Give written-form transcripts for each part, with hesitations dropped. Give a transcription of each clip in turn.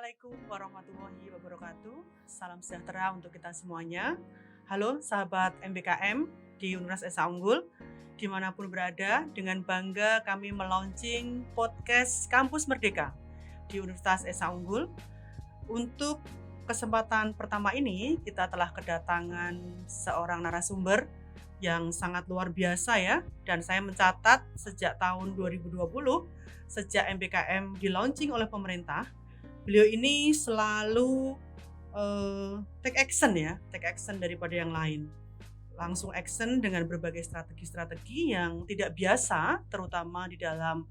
Assalamualaikum warahmatullahi wabarakatuh. Salam sejahtera untuk kita semuanya. Halo sahabat MBKM di Universitas Esa Unggul. Dimanapun berada, dengan bangga kami melaunching podcast Kampus Merdeka di Universitas Esa Unggul. Untuk kesempatan pertama ini, kita telah kedatangan seorang narasumber yang sangat luar biasa ya. Dan saya mencatat sejak tahun 2020, sejak MBKM di-launching oleh pemerintah, beliau ini selalu take action daripada yang lain. Langsung action dengan berbagai strategi-strategi yang tidak biasa, terutama di dalam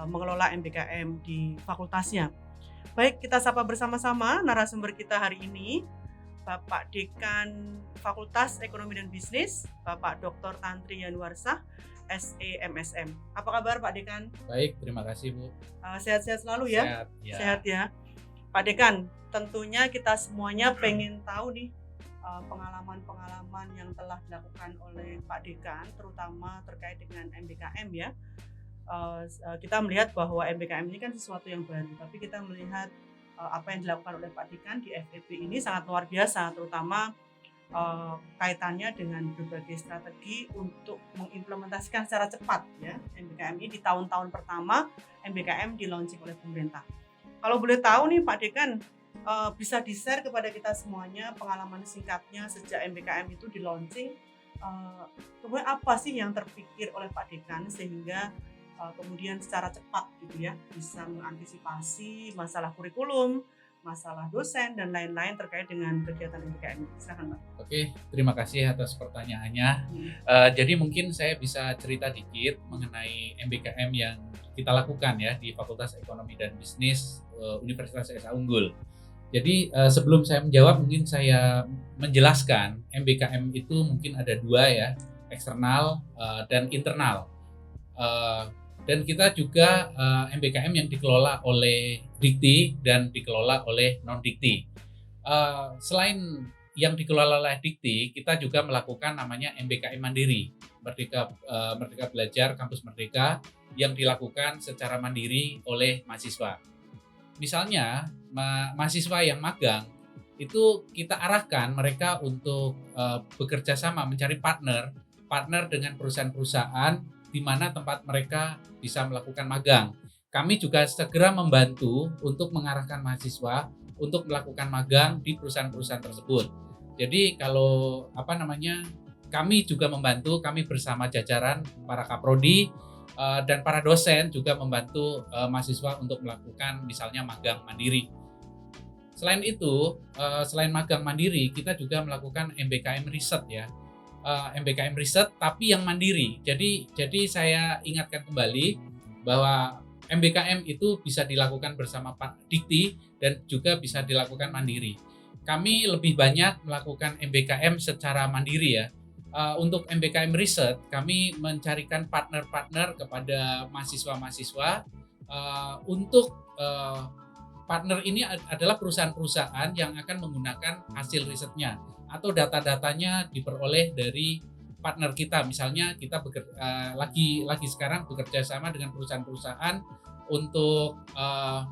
mengelola MBKM di fakultasnya. Baik, kita sapa bersama-sama narasumber kita hari ini, Bapak Dekan Fakultas Ekonomi dan Bisnis, Bapak Dr. Tantri Yanuarsah, SE MSM. Apa kabar Pak Dekan? Baik, terima kasih Bu. Sehat-sehat selalu ya? Sehat ya. Sehat ya. Pak Dekan, tentunya kita semuanya pengen tahu nih pengalaman-pengalaman yang telah dilakukan oleh Pak Dekan, terutama terkait dengan MBKM ya. Kita melihat bahwa MBKM ini kan sesuatu yang baru, tapi kita melihat apa yang dilakukan oleh Pak Dekan di FEB ini sangat luar biasa, terutama kaitannya dengan berbagai strategi untuk mengimplementasikan secara cepat ya MBKM ini di tahun-tahun pertama MBKM di-launching oleh pemerintah. Kalau boleh tahu nih Pak Dekan, bisa di-share kepada kita semuanya pengalaman singkatnya sejak MBKM itu di-launching, kemudian apa sih yang terpikir oleh Pak Dekan sehingga kemudian secara cepat gitu ya bisa mengantisipasi masalah kurikulum, masalah dosen dan lain-lain terkait dengan kegiatan MBKM. Silakan Pak. Oke, terima kasih atas pertanyaannya. Jadi mungkin saya bisa cerita dikit mengenai MBKM yang kita lakukan ya di Fakultas Ekonomi dan Bisnis Universitas Esa Unggul. Jadi sebelum saya menjawab, mungkin saya menjelaskan MBKM itu mungkin ada dua ya, eksternal dan internal. Dan kita juga MBKM yang dikelola oleh Dikti dan dikelola oleh non-Dikti. Selain yang dikelola oleh Dikti, kita juga melakukan namanya MBKM Mandiri, Merdeka Belajar Kampus Merdeka, yang dilakukan secara mandiri oleh mahasiswa. Misalnya mahasiswa yang magang itu kita arahkan mereka untuk bekerja sama mencari partner dengan perusahaan-perusahaan di mana tempat mereka bisa melakukan magang. Kami juga segera membantu untuk mengarahkan mahasiswa untuk melakukan magang di perusahaan-perusahaan tersebut. Jadi kalau kami juga membantu, kami bersama jajaran para kaprodi dan para dosen juga membantu mahasiswa untuk melakukan misalnya magang mandiri. Selain itu, selain magang mandiri, kita juga melakukan MBKM riset ya. MBKM riset tapi yang mandiri. Jadi saya ingatkan kembali bahwa MBKM itu bisa dilakukan bersama Pak Dikti dan juga bisa dilakukan mandiri. Kami lebih banyak melakukan MBKM secara mandiri ya. Untuk MBKM riset kami mencarikan partner-partner kepada mahasiswa-mahasiswa untuk partner ini adalah perusahaan-perusahaan yang akan menggunakan hasil risetnya atau data-datanya diperoleh dari partner kita. Misalnya kita lagi sekarang bekerja sama dengan perusahaan-perusahaan untuk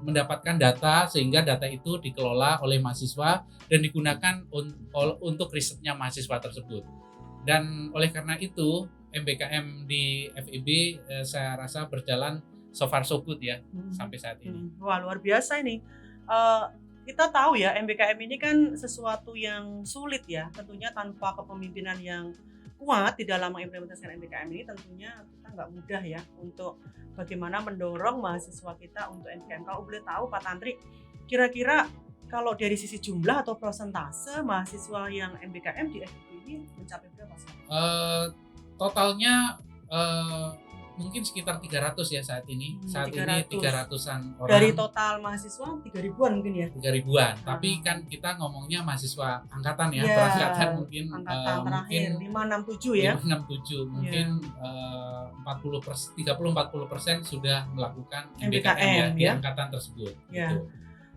mendapatkan data sehingga data itu dikelola oleh mahasiswa dan digunakan untuk risetnya mahasiswa tersebut. Dan oleh karena itu MBKM di FEB saya rasa berjalan so far so good ya sampai saat ini. Wah, luar biasa ini. Kita tahu ya MBKM ini kan sesuatu yang sulit ya, tentunya tanpa kepemimpinan yang kuat di dalam mengimplementasikan MBKM ini tentunya kita nggak mudah ya untuk bagaimana mendorong mahasiswa kita untuk MBKM. Kalau boleh tahu Pak Tantri, kira-kira kalau dari sisi jumlah atau persentase mahasiswa yang MBKM di FEB ini mencapai berapa sih? Totalnya mungkin sekitar 300 ya saat ini. Saat 300. Ini 300-an orang. Dari total mahasiswa 3.000-an mungkin ya? 3.000-an. Tapi kan kita ngomongnya mahasiswa angkatan ya, perangkatan mungkin angkatan terakhir 567 ya. 567 mungkin 30-40% sudah melakukan MBKM ya di angkatan tersebut. Ya. Gitu.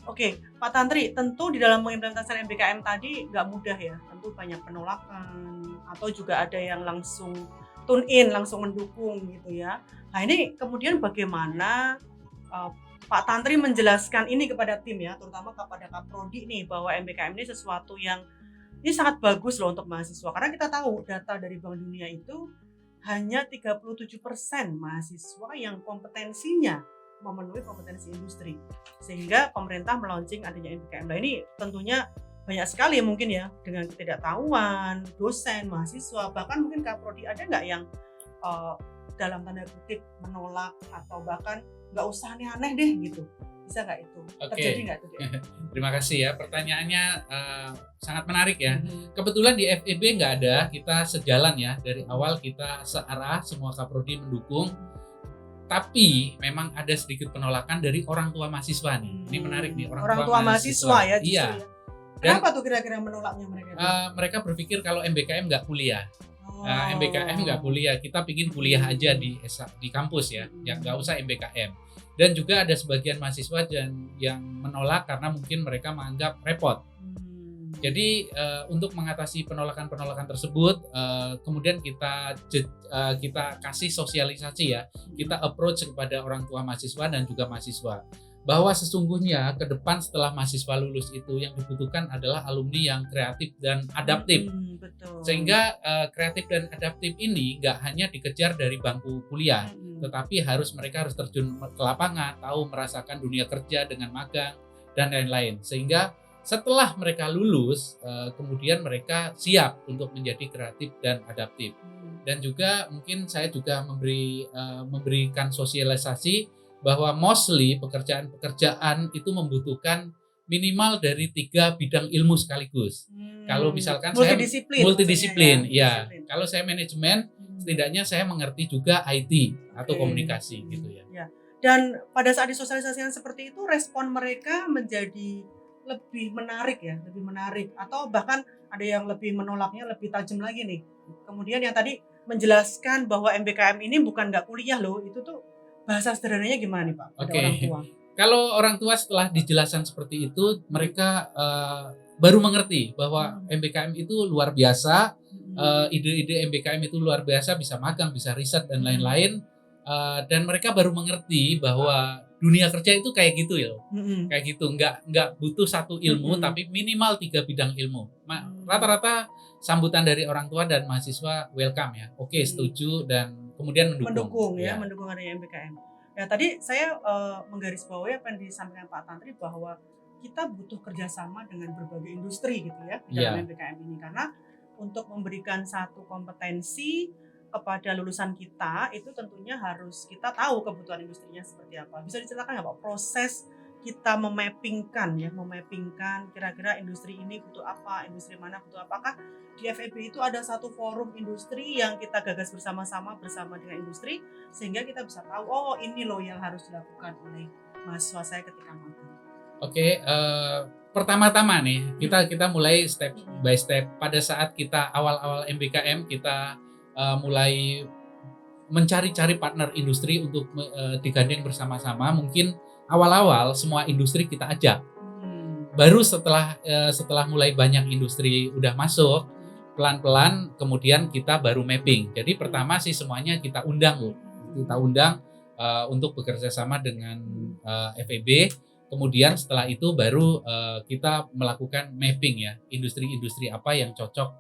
Oke, Pak Tantri, tentu di dalam mengimplementasikan MBKM tadi nggak mudah ya. Tentu banyak penolakan atau juga ada yang langsung tune in, langsung mendukung gitu ya. Nah ini kemudian bagaimana Pak Tantri menjelaskan ini kepada tim ya, terutama kepada Kaprodi nih, bahwa MBKM ini sesuatu yang ini sangat bagus loh untuk mahasiswa. Karena kita tahu data dari Bank Dunia itu hanya 37% mahasiswa yang kompetensinya memenuhi kompetensi industri. Sehingga pemerintah melaunching adanya MBKM. Nah ini tentunya banyak sekali mungkin ya, dengan ketidaktahuan dosen, mahasiswa, bahkan mungkin Kaprodi ada nggak yang dalam tanda kutip menolak atau bahkan nggak usah aneh-aneh deh gitu, bisa nggak itu? Terjadi nggak itu? Terima kasih ya, pertanyaannya sangat menarik ya. Kebetulan di FEB nggak ada, kita sejalan ya, dari awal kita searah, semua Kaprodi mendukung. Tapi memang ada sedikit penolakan dari orang tua mahasiswa nih. Ini menarik nih, orang tua mahasiswa ya. Iya. Ya. Kenapa tuh kira-kira menolaknya mereka? Mereka berpikir kalau MBKM nggak kuliah. MBKM nggak kuliah, kita pingin kuliah aja di kampus ya, yang nggak usah MBKM. Dan juga ada sebagian mahasiswa yang menolak karena mungkin mereka menganggap repot. Jadi untuk mengatasi penolakan tersebut, kemudian kita kasih sosialisasi ya, kita approach kepada orang tua mahasiswa dan juga mahasiswa, bahwa sesungguhnya ke depan setelah mahasiswa lulus itu yang dibutuhkan adalah alumni yang kreatif dan adaptif. Betul. Sehingga kreatif dan adaptif ini nggak hanya dikejar dari bangku kuliah, tetapi mereka harus terjun ke lapangan, tahu merasakan dunia kerja dengan magang dan lain-lain. Sehingga setelah mereka lulus, kemudian mereka siap untuk menjadi kreatif dan adaptif. Dan juga mungkin saya juga memberikan sosialisasi bahwa mostly pekerjaan itu membutuhkan minimal dari 3 bidang ilmu sekaligus. Kalau misalkan multidisiplin, ya. Kalau saya manajemen, setidaknya saya mengerti juga IT atau komunikasi gitu ya. Dan pada saat disosialisasikan seperti itu, respon mereka menjadi lebih menarik ya, lebih menarik, atau bahkan ada yang lebih menolaknya lebih tajam lagi nih. Kemudian yang tadi menjelaskan bahwa MBKM ini bukan nggak kuliah loh, itu tuh bahasa sederhananya gimana nih Pak? Orang tua. Kalau orang tua setelah dijelaskan seperti itu, mereka baru mengerti bahwa MBKM itu luar biasa, ide-ide MBKM itu luar biasa, bisa magang, bisa riset dan lain-lain, dan mereka baru mengerti bahwa dunia kerja itu kayak gitu ya, kayak gitu, nggak butuh satu ilmu, tapi minimal 3 bidang ilmu. Rata-rata sambutan dari orang tua dan mahasiswa welcome ya, oke, setuju dan kemudian mendukung adanya MBKM. Ya tadi saya menggarisbawahi apa yang disampaikan Pak Tantri bahwa kita butuh kerjasama dengan berbagai industri gitu ya di dalam MBKM ini, karena untuk memberikan satu kompetensi kepada lulusan kita itu tentunya harus kita tahu kebutuhan industrinya seperti apa. Bisa diceritakan nggak Pak proses kita memappingkan kira-kira industri ini butuh apa, industri mana butuh apa? Apakah di FEB itu ada satu forum industri yang kita gagas bersama-sama dengan industri sehingga kita bisa tahu oh ini loh yang harus dilakukan oleh mahasiswa saya ketika magang. Oke, pertama-tama nih kita mulai step by step. Pada saat kita awal-awal MBKM kita mulai mencari-cari partner industri untuk digandeng bersama-sama. Mungkin awal-awal semua industri kita ajak. Baru setelah mulai banyak industri udah masuk, pelan-pelan kemudian kita baru mapping. Jadi pertama sih semuanya kita undang untuk bekerja sama dengan FEB. Kemudian setelah itu baru kita melakukan mapping ya, industri-industri apa yang cocok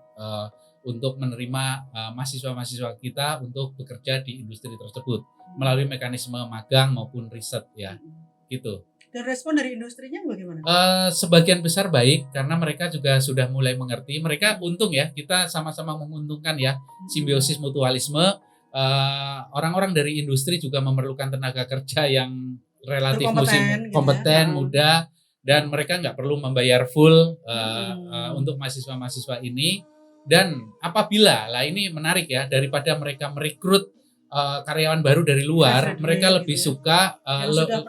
untuk menerima mahasiswa-mahasiswa kita untuk bekerja di industri tersebut melalui mekanisme magang maupun riset ya, gitu. Dan respon dari industrinya bagaimana? Sebagian besar baik karena mereka juga sudah mulai mengerti. Mereka untung ya, kita sama-sama menguntungkan ya, simbiosis mutualisme. Orang-orang dari industri juga memerlukan tenaga kerja yang relatif kompeten, muda, dan mereka nggak perlu membayar full untuk mahasiswa-mahasiswa ini. Dan apabila, ini menarik ya, daripada mereka merekrut karyawan baru dari luar, mereka lebih suka sudah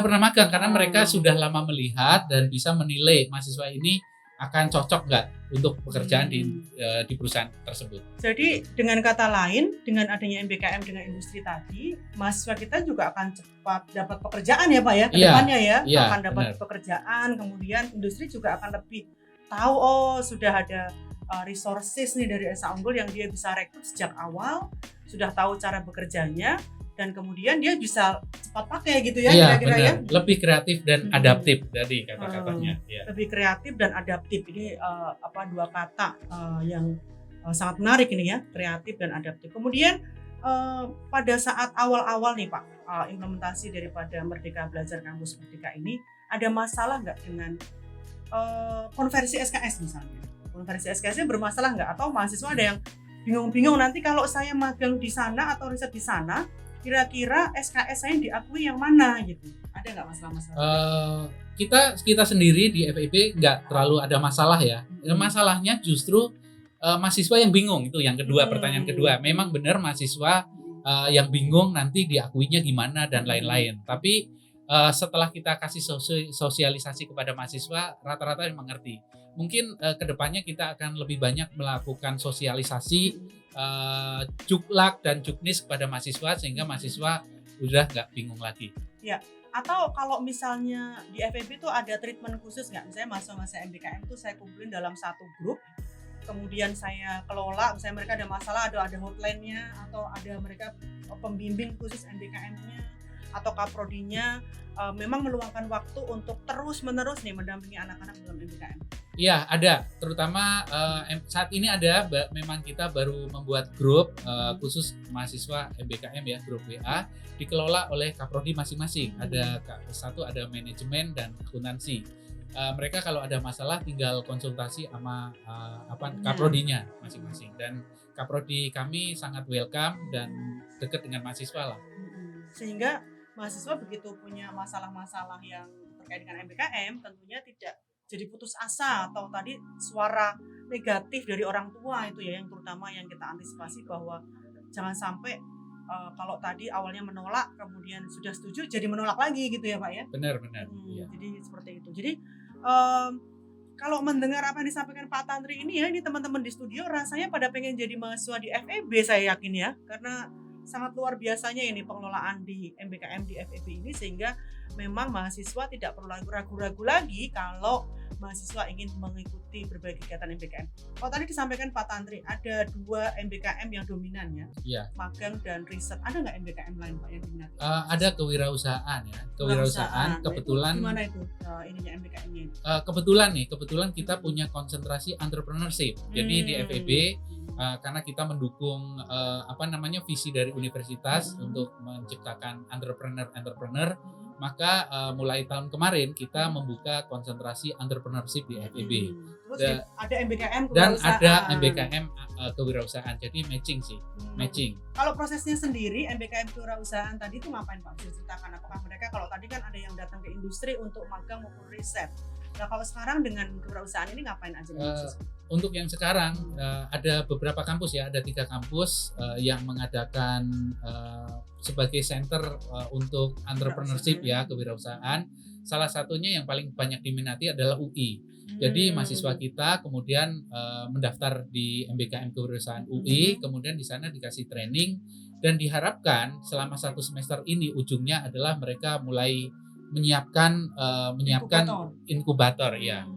pernah magang karena mereka sudah lama melihat dan bisa menilai mahasiswa ini akan cocok nggak untuk pekerjaan di perusahaan tersebut. Jadi dengan kata lain, dengan adanya MBKM dengan industri tadi, mahasiswa kita juga akan cepat dapat pekerjaan ya Pak ya, ke depannya akan dapat pekerjaan, kemudian industri juga akan lebih tahu sudah ada resources nih dari Esa Unggul yang dia bisa rekrut sejak awal, sudah tahu cara bekerjanya, dan kemudian dia bisa cepat pakai gitu ya, Iya, kira-kira ya. benar. Lebih kreatif dan adaptif tadi kata-katanya. Ya. Lebih kreatif dan adaptif ini dua kata yang sangat menarik ini ya, kreatif dan adaptif. Kemudian pada saat awal-awal nih Pak, implementasi daripada Merdeka Belajar Kampus Merdeka ini, ada masalah nggak dengan konversi SKS misalnya? Konversi SKS-nya bermasalah nggak? Atau mahasiswa ada yang bingung-bingung nanti kalau saya magang di sana atau riset di sana, kira-kira SKS saya diakui yang mana gitu? Ada nggak masalah-masalah? Kita sendiri di FEB nggak terlalu ada masalah ya. Masalahnya justru mahasiswa yang bingung, itu yang kedua. Pertanyaan kedua, memang benar mahasiswa yang bingung nanti diakuinya gimana dan lain-lain. Tapi setelah kita kasih sosialisasi kepada mahasiswa, rata-rata yang mengerti. Mungkin kedepannya kita akan lebih banyak melakukan sosialisasi juklak dan juknis kepada mahasiswa sehingga mahasiswa udah nggak bingung lagi. Ya, atau kalau misalnya di FEB itu ada treatment khusus nggak? Misalnya mahasiswa MBKM itu saya kumpulin dalam satu grup, kemudian saya kelola, misalnya mereka ada masalah, ada hotline-nya, atau ada mereka pembimbing khusus MBKM-nya, atau kaprodinya memang meluangkan waktu untuk terus-menerus nih mendampingi anak-anak dalam MBKM. Iya, ada. Terutama saat ini ada, memang kita baru membuat grup khusus mahasiswa MBKM ya, grup WA, dikelola oleh kaprodi masing-masing. Ada satu ada manajemen dan akuntansi. Mereka kalau ada masalah tinggal konsultasi sama kaprodinya masing-masing. Dan kaprodi kami sangat welcome dan dekat dengan mahasiswa lah. Sehingga mahasiswa begitu punya masalah-masalah yang terkait dengan MBKM tentunya tidak jadi putus asa atau tadi suara negatif dari orang tua itu ya, yang terutama yang kita antisipasi bahwa jangan sampai kalau tadi awalnya menolak kemudian sudah setuju jadi menolak lagi gitu ya Pak ya. Benar. Ya. Jadi seperti itu. Jadi kalau mendengar apa yang disampaikan Pak Tantri ini ya, ini teman-teman di studio rasanya pada pengen jadi mahasiswa di FEB saya yakin ya, karena sangat luar biasanya ini pengelolaan di MBKM di FEB ini, sehingga memang mahasiswa tidak perlu ragu-ragu lagi kalau mahasiswa ingin mengikuti berbagai kegiatan MBKM. Kalau tadi disampaikan Pak Tantri ada 2 MBKM yang dominan ya, magang dan riset. Ada nggak MBKM lain Pak yang diminati? Ada kewirausahaan ya, kewirausahaan. Kebetulan gimana itu ininya MBKM-nya? Kebetulan kita punya konsentrasi entrepreneurship. Jadi di FEB karena kita mendukung visi dari universitas untuk menciptakan entrepreneur, maka mulai tahun kemarin kita membuka konsentrasi entrepreneurship di FEB. Terus ada MBKM dan ada MBKM kewirausahaan. Jadi matching sih, matching. Kalau prosesnya sendiri MBKM kewirausahaan tadi itu ngapain Pak? Bisa ceritakan apakah mereka, kalau tadi kan ada yang datang ke industri untuk magang maupun riset. Nah kalau sekarang dengan kewirausahaan ini ngapain aja? Untuk yang sekarang ada beberapa kampus ya, ada 3 kampus yang mengadakan sebagai center untuk entrepreneurship ya, kewirausahaan. Salah satunya yang paling banyak diminati adalah UI. Jadi mahasiswa kita kemudian mendaftar di MBKM kewirausahaan UI, kemudian di sana dikasih training dan diharapkan selama 1 semester ini ujungnya adalah mereka mulai menyiapkan inkubator ya.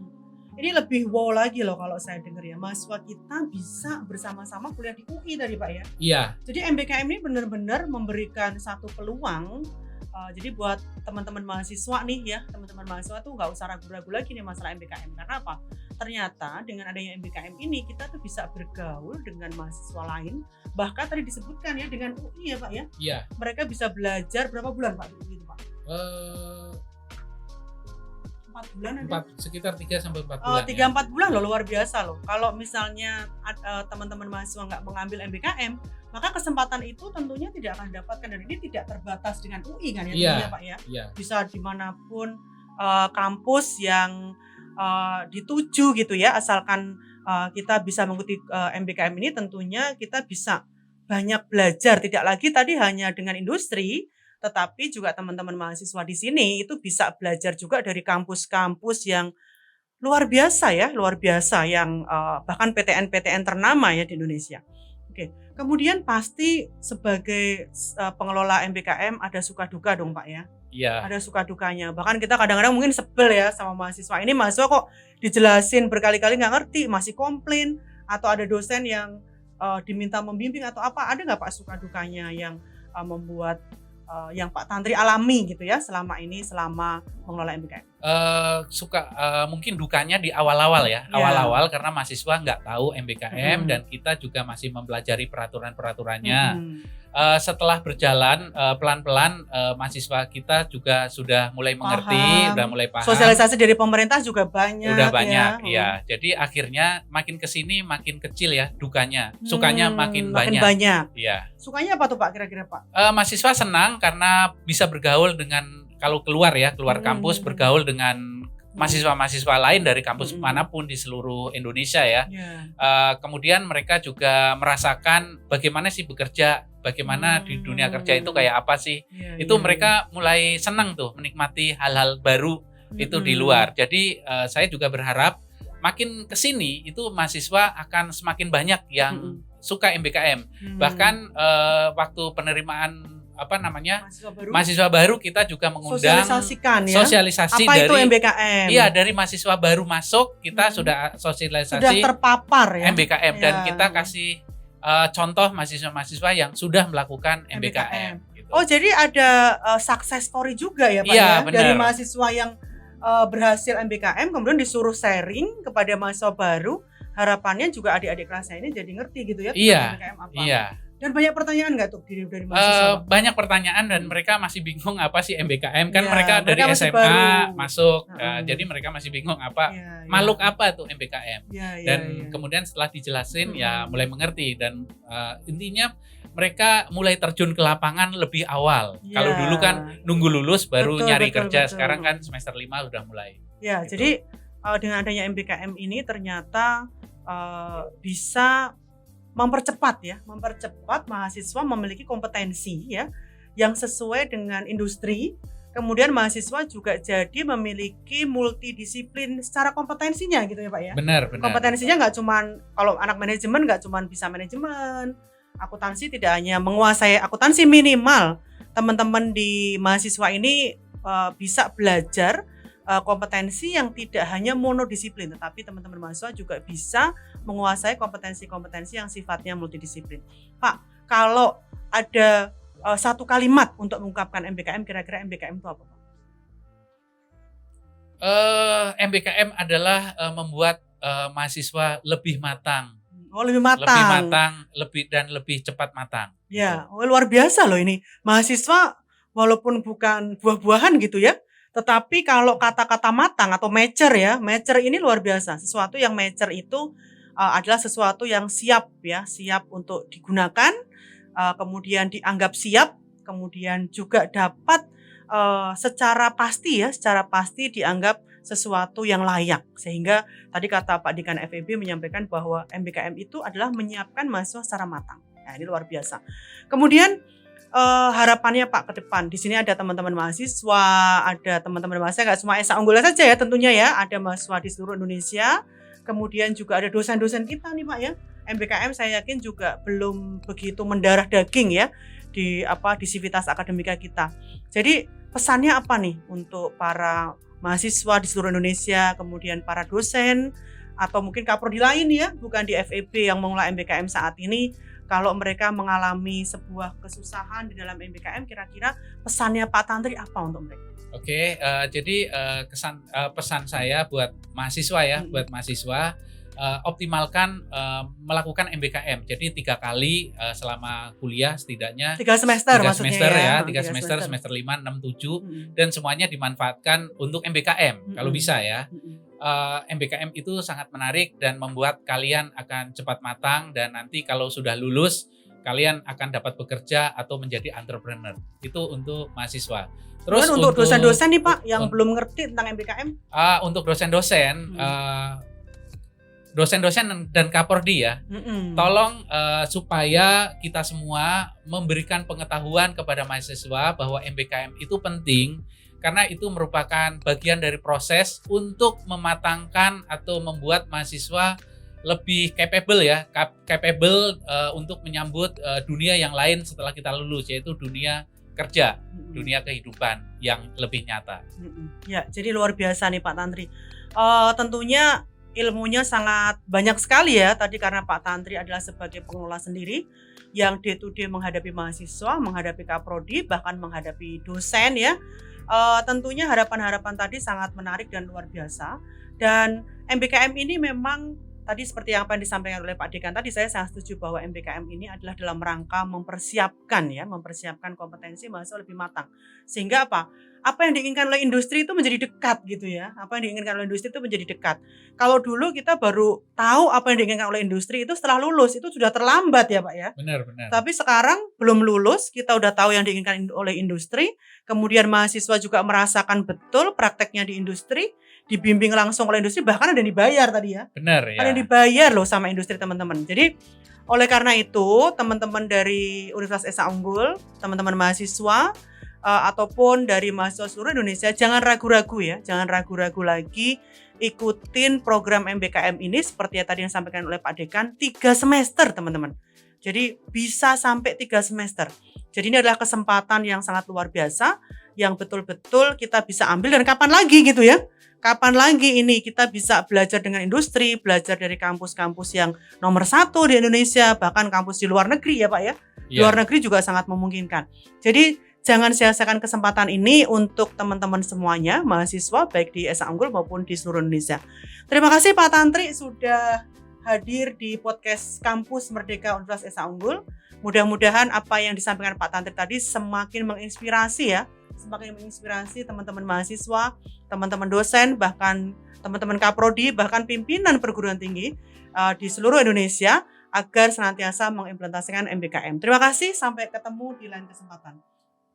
Ini lebih wow lagi loh kalau saya dengar ya, mahasiswa kita bisa bersama-sama kuliah di UI tadi Pak ya. Iya. Jadi MBKM ini benar-benar memberikan satu peluang. Jadi buat teman-teman mahasiswa nih ya, teman-teman mahasiswa tuh nggak usah ragu-ragu lagi nih masalah MBKM. Karena apa? Ternyata dengan adanya MBKM ini kita tuh bisa bergaul dengan mahasiswa lain. Bahkan tadi disebutkan ya dengan UI ya Pak ya. Iya. Mereka bisa belajar berapa bulan Pak di UI itu Pak? 4 bulan ada? Sekitar 3-4 bulan. 3-4 bulan loh, luar biasa loh. Kalau misalnya teman-teman mahasiswa nggak mengambil MBKM, maka kesempatan itu tentunya tidak akan didapatkan, dan ini tidak terbatas dengan UI kan ya, tentunya Pak ya. Bisa dimanapun kampus yang dituju gitu ya, asalkan kita bisa mengikuti MBKM ini, tentunya kita bisa banyak belajar, tidak lagi tadi hanya dengan industri, tetapi juga teman-teman mahasiswa di sini itu bisa belajar juga dari kampus-kampus yang luar biasa ya, yang bahkan PTN-PTN ternama ya di Indonesia. Oke, kemudian pasti sebagai pengelola MBKM ada suka duka dong Pak ya. Iya. Ada suka dukanya. Bahkan kita kadang-kadang mungkin sebel ya sama mahasiswa. Ini mahasiswa kok dijelasin berkali-kali nggak ngerti, masih komplain, atau ada dosen yang diminta membimbing atau apa. Ada nggak Pak suka dukanya yang membuat yang Pak Tantri alami gitu ya selama ini selama mengelola MBKM? Mungkin dukanya di awal-awal ya, Ya. awal-awal karena mahasiswa nggak tahu MBKM dan Mm-mm. kita juga masih mempelajari peraturan-peraturannya. Mm-mm. Setelah berjalan pelan-pelan mahasiswa kita juga sudah mulai mengerti, Paham. udah mulai paham. Sosialisasi dari pemerintah juga banyak. Udah banyak, ya. ya. Jadi akhirnya makin kesini makin kecil ya dukanya, sukanya makin banyak. Iya. Sukanya apa tuh Pak kira-kira Pak? Mahasiswa senang karena bisa bergaul dengan kalau keluar kampus bergaul dengan mahasiswa-mahasiswa lain dari kampus manapun di seluruh Indonesia ya. Kemudian mereka juga merasakan bagaimana sih bekerja, bagaimana di dunia kerja itu kayak apa sih. Itu mereka mulai senang tuh menikmati hal-hal baru itu di luar. Jadi saya juga berharap makin kesini itu mahasiswa akan semakin banyak yang suka MBKM. Bahkan waktu penerimaan mahasiswa baru kita juga mengundang sosialisasi apa dari itu MBKM. Iya, dari mahasiswa baru masuk kita sudah sosialisasi sudah terpapar ya MBKM dan kita kasih contoh mahasiswa-mahasiswa yang sudah melakukan MBKM. Gitu. Oh, jadi ada success story juga ya Pak ya? Dari mahasiswa yang berhasil MBKM kemudian disuruh sharing kepada mahasiswa baru. Harapannya juga adik-adik kelasnya ini jadi ngerti gitu ya MBKM apa. Iya. Dan banyak pertanyaan nggak tuh dari mahasiswa? Banyak pertanyaan dan mereka masih bingung apa sih MBKM kan mereka dari SMA baru masuk, jadi mereka masih bingung apa makhluk apa tuh MBKM. Kemudian setelah dijelasin ya mulai mengerti dan intinya mereka mulai terjun ke lapangan lebih awal. Kalau dulu kan nunggu lulus baru nyari kerja, sekarang kan semester 5 udah mulai. Ya, gitu. Jadi dengan adanya MBKM ini ternyata bisa mempercepat mahasiswa memiliki kompetensi ya yang sesuai dengan industri. Kemudian mahasiswa juga jadi memiliki multidisiplin secara kompetensinya gitu ya Pak ya. Benar. Kompetensinya nggak cuman kalau anak manajemen nggak cuman bisa manajemen, akuntansi tidak hanya menguasai akuntansi, minimal teman-teman di mahasiswa ini bisa belajar kompetensi yang tidak hanya monodisiplin, tetapi teman-teman mahasiswa juga bisa menguasai kompetensi-kompetensi yang sifatnya multidisiplin. Pak, kalau ada satu kalimat untuk mengungkapkan MBKM, kira-kira MBKM itu apa Pak? MBKM adalah membuat mahasiswa lebih matang. Oh, lebih matang. Lebih cepat matang. Ya, luar biasa loh ini. Mahasiswa walaupun bukan buah-buahan gitu ya, tetapi kalau kata-kata matang atau mature ya, mature ini luar biasa. Sesuatu yang mature itu adalah sesuatu yang siap untuk digunakan, kemudian dianggap siap, kemudian juga dapat secara pasti dianggap sesuatu yang layak. Sehingga tadi kata Pak Dekan FEB menyampaikan bahwa MBKM itu adalah menyiapkan mahasiswa secara matang. Nah, ini luar biasa. Kemudian harapannya Pak ke depan. Di sini ada teman-teman mahasiswa, ada teman-teman mahasiswa nggak cuma SA Unggul saja ya tentunya ya, ada mahasiswa di seluruh Indonesia. Kemudian juga ada dosen-dosen kita nih Pak ya. MBKM saya yakin juga belum begitu mendarah daging ya di Sivitas Akademika kita. Jadi pesannya apa nih untuk para mahasiswa di seluruh Indonesia, kemudian para dosen atau mungkin kaprodi lain ya, bukan di FEB yang mengelola MBKM saat ini. Kalau mereka mengalami sebuah kesusahan di dalam MBKM, kira-kira pesannya Pak Tantri apa untuk mereka? Oke, jadi pesan saya buat mahasiswa ya, optimalkan melakukan MBKM. Jadi 3 kali selama kuliah setidaknya 3 semester semester 5, 6, 7 dan semuanya dimanfaatkan untuk MBKM kalau bisa ya. MBKM itu sangat menarik dan membuat kalian akan cepat matang dan nanti kalau sudah lulus kalian akan dapat bekerja atau menjadi entrepreneur. Itu untuk mahasiswa. Terus untuk dosen-dosen nih Pak yang belum ngerti tentang MBKM? Untuk dosen-dosen dan kaprodi ya, tolong supaya kita semua memberikan pengetahuan kepada mahasiswa bahwa MBKM itu penting karena itu merupakan bagian dari proses untuk mematangkan atau membuat mahasiswa lebih capable untuk menyambut dunia yang lain setelah kita lulus, yaitu dunia kerja, dunia kehidupan yang lebih nyata. Ya, jadi luar biasa nih Pak Tantri. Tentunya ilmunya sangat banyak sekali ya. Tadi karena Pak Tantri adalah sebagai pengelola sendiri yang day to day menghadapi mahasiswa, menghadapi kaprodi, bahkan menghadapi dosen ya. Tentunya harapan-harapan tadi sangat menarik dan luar biasa. Dan MBKM ini memang tadi seperti yang apa yang disampaikan oleh Pak Dekan tadi, saya sangat setuju bahwa MBKM ini adalah dalam rangka mempersiapkan kompetensi mahasiswa lebih matang. Sehingga apa yang diinginkan oleh industri itu menjadi dekat gitu ya. Apa yang diinginkan oleh industri itu menjadi dekat. Kalau dulu kita baru tahu apa yang diinginkan oleh industri itu setelah lulus, itu sudah terlambat ya Pak ya. Benar. Tapi sekarang belum lulus, kita udah tahu yang diinginkan oleh industri, kemudian mahasiswa juga merasakan betul prakteknya di industri, dibimbing langsung oleh industri, bahkan ada yang dibayar tadi ya. Benar ya. Ada yang dibayar loh sama industri teman-teman. Jadi oleh karena itu teman-teman dari Universitas Esa Unggul, teman-teman mahasiswa ataupun dari mahasiswa seluruh Indonesia, jangan ragu-ragu ya, jangan ragu-ragu lagi ikutin program MBKM ini seperti yang tadi yang disampaikan oleh Pak Dekan, 3 semester teman-teman. Jadi bisa sampai 3 semester. Jadi ini adalah kesempatan yang sangat luar biasa yang betul-betul kita bisa ambil, dan kapan lagi gitu ya. Kapan lagi ini kita bisa belajar dengan industri, belajar dari kampus-kampus yang nomor 1 di Indonesia, bahkan kampus di luar negeri ya Pak ya. Di luar negeri juga sangat memungkinkan. Jadi jangan sia-siakan kesempatan ini untuk teman-teman semuanya, mahasiswa baik di Esa Unggul maupun di seluruh Indonesia. Terima kasih Pak Tantri sudah hadir di podcast Kampus Merdeka Universitas Esa Unggul. Mudah-mudahan apa yang disampaikan Pak Tantri tadi semakin menginspirasi ya, semakin menginspirasi teman-teman mahasiswa, teman-teman dosen, bahkan teman-teman kaprodi, bahkan pimpinan perguruan tinggi di seluruh Indonesia agar senantiasa mengimplementasikan MBKM. Terima kasih, sampai ketemu di lain kesempatan.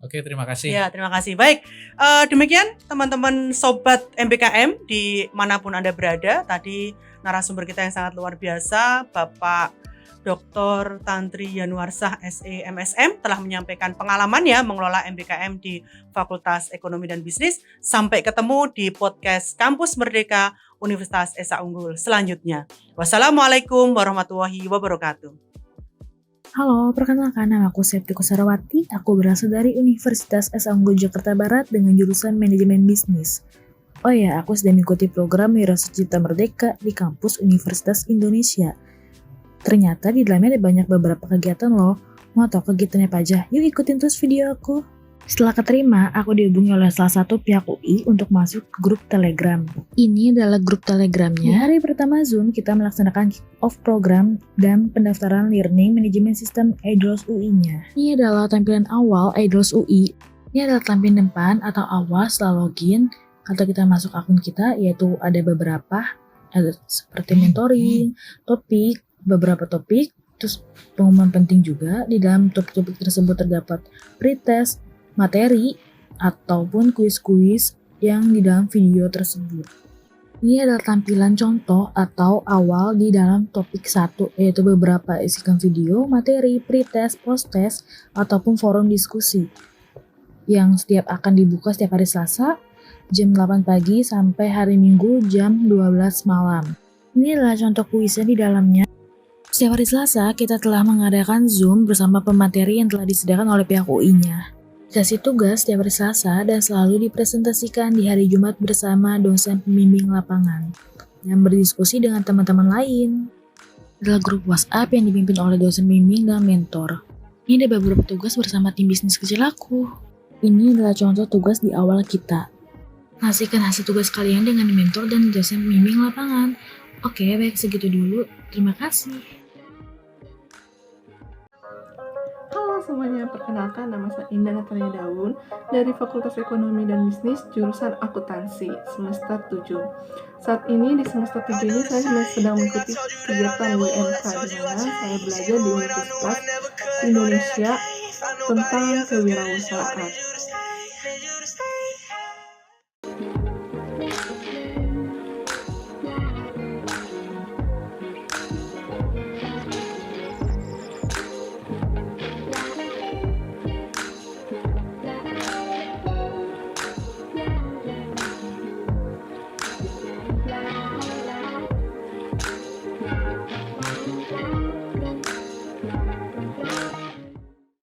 Oke, terima kasih. Ya, terima kasih. Baik, demikian teman-teman sobat MBKM dimanapun Anda berada. Tadi narasumber kita yang sangat luar biasa, Bapak Dr. Tantri Yanuarsah SE MSM telah menyampaikan pengalamannya mengelola MBKM di Fakultas Ekonomi dan Bisnis. Sampai ketemu di podcast Kampus Merdeka Universitas Esa Unggul selanjutnya. Wassalamualaikum warahmatullahi wabarakatuh. Halo, perkenalkan nama aku Septi Kusarawati. Aku berasal dari Universitas Esa Unggul Jakarta Barat dengan jurusan Manajemen Bisnis. Oh ya, aku sedang mengikuti program Wirausaha Cipta Merdeka di kampus Universitas Indonesia. Ternyata di dalamnya ada banyak beberapa kegiatan loh. Mau tahu kegiatannya apa aja? Yuk ikutin terus video aku. Setelah keterima, aku dihubungi oleh salah satu pihak UI untuk masuk ke grup Telegram. Ini adalah grup Telegramnya. Hari pertama Zoom, kita melaksanakan kick-off program dan pendaftaran Learning Management System IDLOS UI-nya. Ini adalah tampilan awal IDLOS UI. Ini adalah tampilan depan atau awal setelah login atau kita masuk akun kita, yaitu ada beberapa, ada seperti mentoring, topik, beberapa topik, terus pengumuman penting juga. Di dalam topik-topik tersebut terdapat pretest, materi, ataupun kuis-kuis yang di dalam video tersebut. Ini adalah tampilan contoh atau awal di dalam topik 1, yaitu beberapa isikan video, materi, pretest, post-test, ataupun forum diskusi yang setiap akan dibuka setiap hari Selasa jam 8 pagi sampai hari Minggu jam 12 malam. Ini adalah contoh kuisnya di dalamnya. Setiap hari Selasa, kita telah mengadakan Zoom bersama pemateri yang telah disediakan oleh pihak UI-nya. Dikasih tugas setiap hari Selasa dan selalu dipresentasikan di hari Jumat bersama dosen pembimbing lapangan yang berdiskusi dengan teman-teman lain. Adalah grup WhatsApp yang dipimpin oleh dosen pembimbing dan mentor. Ini ada beberapa tugas bersama tim bisnis kecil aku. Ini adalah contoh tugas di awal kita. Pastikan hasil tugas kalian dengan mentor dan dosen pembimbing lapangan. Oke, baik segitu dulu. Terima kasih. Halo semuanya, perkenalkan nama saya Indah Natalia Daun dari Fakultas Ekonomi dan Bisnis jurusan Akuntansi semester 7. Saat ini di semester 7 ini saya sedang mengikuti kegiatan WMK di mana saya belajar di Universitas Indonesia tentang kewirausahaan.